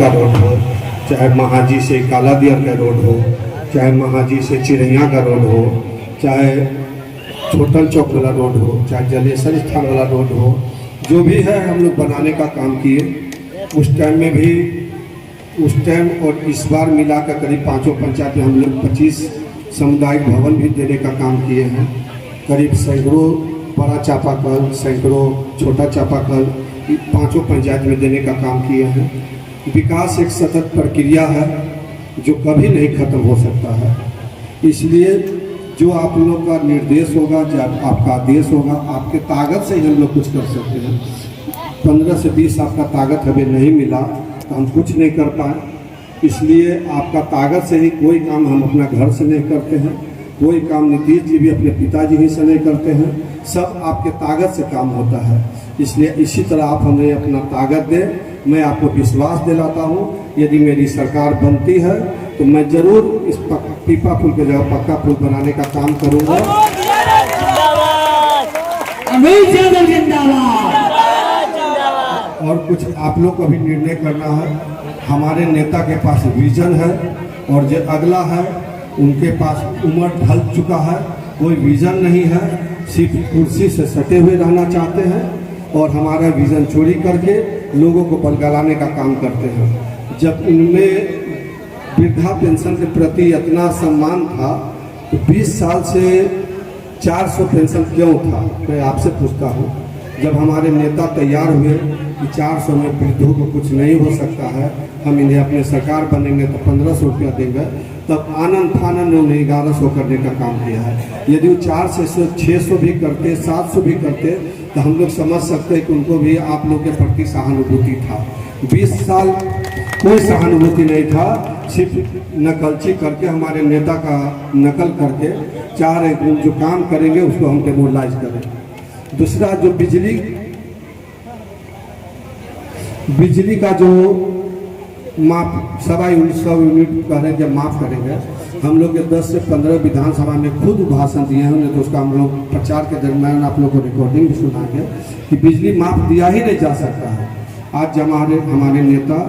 का रोड हो, चाहे महाजी से कालादियर का रोड हो, चाहे महाजी से चिड़ैया का रोड हो, चाहे छोटन चौक वाला रोड हो, चाहे जलेसर स्थान वाला रोड हो, जो भी है हम लोग बनाने का काम किए। उस टाइम में भी, उस टाइम और इस बार मिला कर करीब 5 पंचायत में हम लोग 25 सामुदायिक भवन भी देने का काम किए हैं। करीब सैकड़ों बड़ा चापाकल, सैकड़ों छोटा चापाकल 5 पंचायत में देने का काम किए हैं। विकास एक सतत प्रक्रिया है जो कभी नहीं खत्म हो सकता है। इसलिए जो आप लोग का निर्देश होगा, जो आपका आदेश होगा, आपके ताकत से ही हम लोग कुछ कर सकते हैं। 15 से 20 आपका ताकत हमें नहीं मिला तो हम कुछ नहीं कर पाए। इसलिए आपका ताकत से ही कोई काम हम अपना घर से नहीं करते हैं, कोई काम नीतीश जी भी अपने पिताजी ही से नहीं करते हैं, सब आपके ताकत से काम होता है। इसलिए इसी तरह आप हमें अपना ताकत दें। मैं आपको विश्वास दिलाता हूँ, यदि मेरी सरकार बनती है तो मैं ज़रूर इस पीपा पुल की जगह पक्का पुल बनाने का काम करूँगा। और कुछ आप लोग को भी निर्णय करना है। हमारे नेता के पास विजन है और जो अगला है उनके पास उम्र ढल चुका है, कोई विजन नहीं है, सिर्फ कुर्सी से सटे हुए रहना चाहते हैं और हमारा विजन चोरी करके लोगों को बलगलाने का काम करते हैं। जब इनमें वृद्धा पेंशन के प्रति इतना सम्मान था तो 20 साल से 400 पेंशन क्यों था, मैं आपसे पूछता हूँ। जब हमारे नेता तैयार हुए कि 400 में वृद्धों को कुछ नहीं हो सकता है, हम इन्हें अपने सरकार बनेंगे तो 1500 रुपया देंगे, तब आनंद फानंद उन्हें 1100 करने का काम किया है। यदि वो 400 से 600 भी करते, 700 भी करते तो हम लोग समझ सकते हैं कि उनको भी आप लोग के प्रति सहानुभूति था। 20 साल कोई सहानुभूति नहीं था, सिर्फ नकलची करके हमारे नेता का नकल करके चाह रहे जो काम करेंगे उसको हम डेमोलाइज करें। दूसरा जो बिजली का जो माफ 100 यूनिट कह रहे हैं माफ़ करेंगे, हम लोग के 10 से 15 विधानसभा में खुद भाषण दिए हैं, तो उसका हम लोग प्रचार के दरम्यान आप लोग को रिकॉर्डिंग भी सुनाएंगे कि बिजली माफ दिया ही नहीं जा सकता है। आज हमारे नेता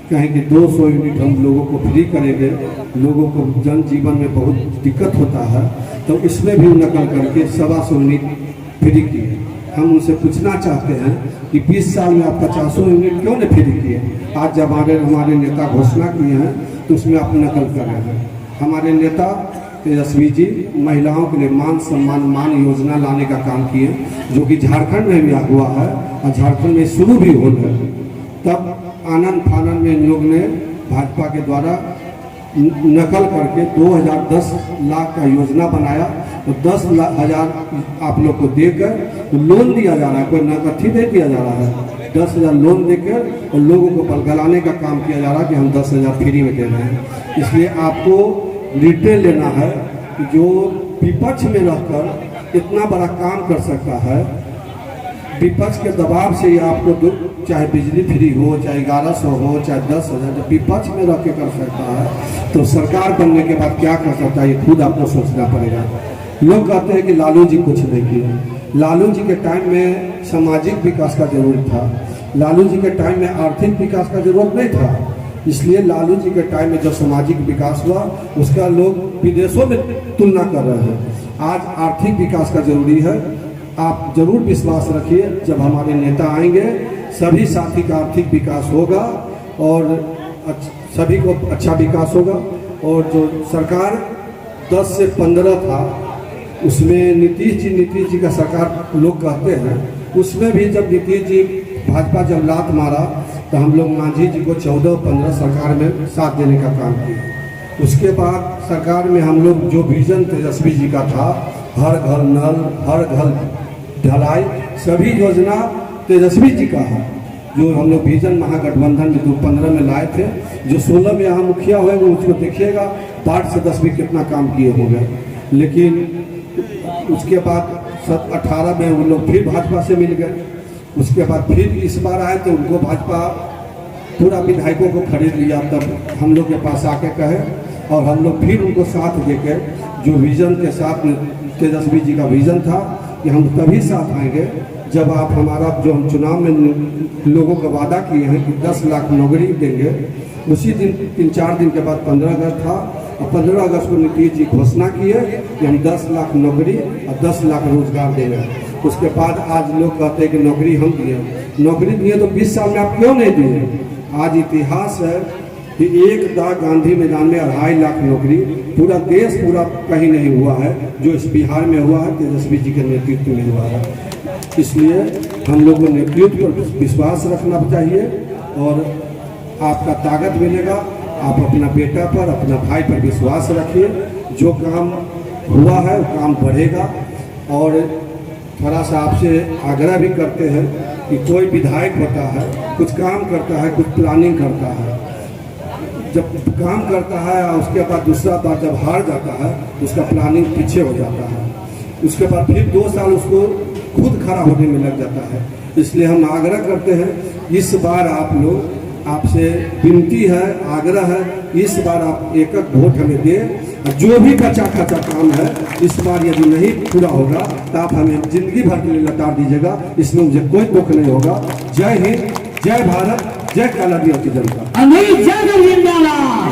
कहें कि 200 यूनिट हम लोगों को फ्री करेंगे, लोगों को जनजीवन में बहुत दिक्कत होता है, तो इसमें भी नकल करके 125 यूनिट फ्री किए। हम उनसे पूछना चाहते हैं कि 20 साल में आप 50 यूनिट क्यों नहीं फ्री किए। आज जब हमारे नेता घोषणा किए हैं तो उसमें आप नकल कर रहे हैं। हमारे नेता तेजस्वी जी महिलाओं के लिए मान योजना लाने का काम किए, जो कि झारखंड में भी हुआ है और झारखंड में शुरू भी हो गया। तब आनंद फानंद में इन लोग ने भाजपा के द्वारा नकल करके 2010 लाख का योजना बनाया, तो 10,000 आप लोग को देकर तो लोन दिया जा रहा है, कोई नकदी नहीं दिया जा रहा है। 10,000 लोन देकर और लोगों को बलगलाने का काम किया जा रहा है कि हम 10,000 फ्री में दे रहे हैं। इसलिए आपको निर्णय लेना है कि जो विपक्ष में रहकर इतना बड़ा काम कर सकता है, विपक्ष के दबाव से ही आपको चाहे बिजली फ्री हो, चाहे 1100 हो, चाहे 10,000, जब विपक्ष में रह के कर सकता है तो सरकार बनने के बाद क्या कर सकता है, ये खुद आपको सोचना पड़ेगा। लोग कहते हैं कि लालू जी कुछ नहीं किए। लालू जी के टाइम में सामाजिक विकास का जरूरत था, लालू जी के टाइम में आर्थिक विकास का जरूरत नहीं था। इसलिए लालू जी के टाइम में जो सामाजिक विकास हुआ उसका लोग विदेशों में तुलना कर रहे हैं। आज आर्थिक विकास का जरूरी है। आप जरूर विश्वास रखिए, जब हमारे नेता आएंगे सभी साथी का आर्थिक विकास होगा और सभी को अच्छा विकास होगा। और जो सरकार 10 से 15 था उसमें नीतीश जी का सरकार लोग कहते हैं, उसमें भी जब नीतीश जी भाजपा जब लात मारा तो हम लोग मांझी जी को 14-15 सरकार में साथ देने का काम किया। उसके बाद सरकार में हम लोग जो विजन तेजस्वी जी का था, हर घर नल, हर घर ढलाई, सभी योजना तेजस्वी जी का है, जो हम लोग विजन महागठबंधन में 2015 में लाए थे। जो 16 में यहाँ मुखिया हुए वो उसको देखिएगा, वार्ड सदस्य भी कितना काम किए होंगे। लेकिन उसके बाद 18 में वो लोग फिर भाजपा से मिल गए। उसके बाद फिर इस बार आए तो उनको भाजपा पूरा विधायकों को खरीद लिया। तब हम लोग के पास आके कहे और हम लोग फिर उनको साथ देकर जो विजन के साथ तेजस्वी जी का विजन था कि हम तभी साथ आएंगे जब आप हमारा जो हम चुनाव में लोगों का वादा किए हैं कि 10 लाख नौकरी देंगे, उसी दिन 3-4 दिन के बाद 15 अगस्त था और 15 अगस्त को नीतीश जी घोषणा किए कि हम 10 लाख नौकरी और 10 लाख रोजगार देंगे। उसके बाद आज लोग कहते हैं कि नौकरी हम दिए, नौकरी दिए तो 20 साल में आप क्यों नहीं दिए? आज इतिहास है कि एक दा गांधी मैदान में 2.5 लाख नौकरी, पूरा देश पूरा कहीं नहीं हुआ है, जो इस बिहार में हुआ है तेजस्वी जी के नेतृत्व में हुआ है। इसलिए हम लोगों को नेतृत्व पर विश्वास रखना चाहिए और आपका ताकत मिलेगा। आप अपना बेटा पर, अपना भाई पर विश्वास रखिए, जो काम हुआ है वो काम बढ़ेगा। और थोड़ा सा आपसे आग्रह भी करते हैं कि कोई विधायक होता है, कुछ काम करता है, कुछ प्लानिंग करता है, जब काम करता है और उसके बाद दूसरा बार जब हार जाता है तो उसका प्लानिंग पीछे हो जाता है, उसके बाद फिर 2 साल उसको खुद खड़ा होने में लग जाता है। इसलिए हम आग्रह करते हैं, इस बार आप लोग, आपसे विनती है, आग्रह है, इस बार आप एक वोट हमें दें। जो भी बचा खाचा काम है इस बार यदि नहीं पूरा होगा तो आप हमें जिंदगी भर के लिए लौटा दीजिएगा, इसमें मुझे कोई दुख नहीं होगा। जय हिंद, जय भारत, जय काला दिया की जनता। अमीर जय जिंदाबाद।